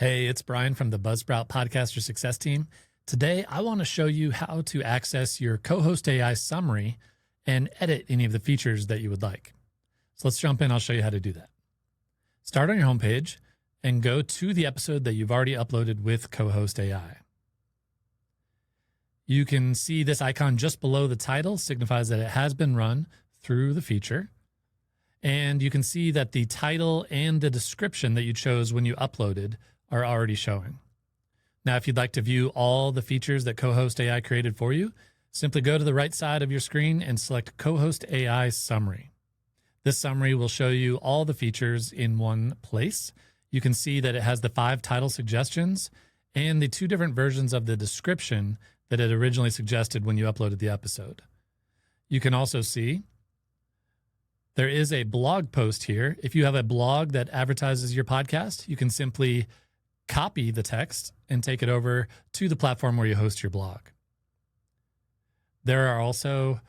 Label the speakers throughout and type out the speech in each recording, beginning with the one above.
Speaker 1: Hey, it's Brian from the Buzzsprout Podcaster Success Team. Today, I want to show you how to access your Cohost AI summary and edit any of the features that you would like. So let's jump in. I'll show you how to do that. Start on your homepage and go to the episode that you've already uploaded with Cohost AI. You can see this icon just below the title signifies that it has been run through the feature. And you can see that the title and the description that you chose when you uploaded are already showing. Now, if you'd like to view all the features that Cohost AI created for you, simply go to the right side of your screen and select Cohost AI Summary. This summary will show you all the features in one place. You can see that it has the 5 title suggestions and the 2 different versions of the description that it originally suggested when you uploaded the episode. You can also see there is a blog post here. If you have a blog that advertises your podcast, you can simply copy the text and take it over to the platform where you host your blog. There are also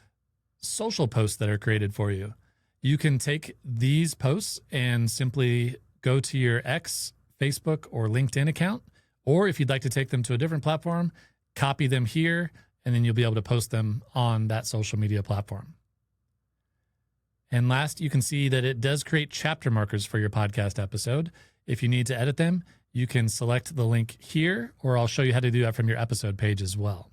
Speaker 1: social posts that are created for you. You can take these posts and simply go to your X, Facebook, or LinkedIn account, or if you'd like to take them to a different platform, copy them here, and then you'll be able to post them on that social media platform. And last, you can see that it does create chapter markers for your podcast episode. If you need to edit them, you can select the link here, or I'll show you how to do that from your episode page as well.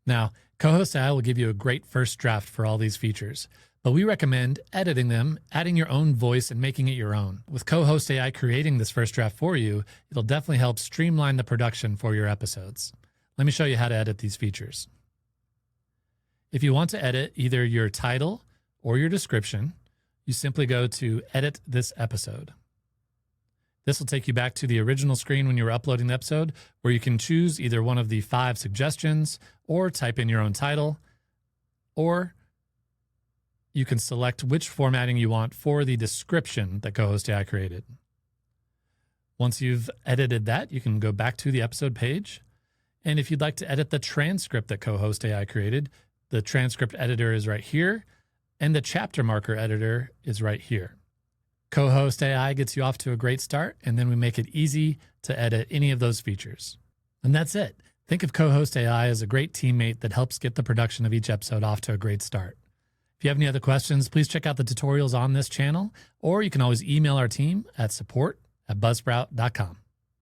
Speaker 1: Now, Cohost AI will give you a great first draft for all these features, but we recommend editing them, adding your own voice, and making it your own. With Cohost AI creating this first draft for you, it'll definitely help streamline the production for your episodes. Let me show you how to edit these features. If you want to edit either your title or your description, you simply go to Edit This Episode. This will take you back to the original screen when you were uploading the episode, where you can choose either one of the 5 suggestions or type in your own title, or you can select which formatting you want for the description that Cohost AI created. Once you've edited that, you can go back to the episode page. And if you'd like to edit the transcript that Cohost AI created, the transcript editor is right here, and the chapter marker editor is right here. Cohost AI gets you off to a great start, and then we make it easy to edit any of those features. And that's it. Think of Cohost AI as a great teammate that helps get the production of each episode off to a great start. If you have any other questions, please check out the tutorials on this channel, or you can always email our team at support@buzzsprout.com.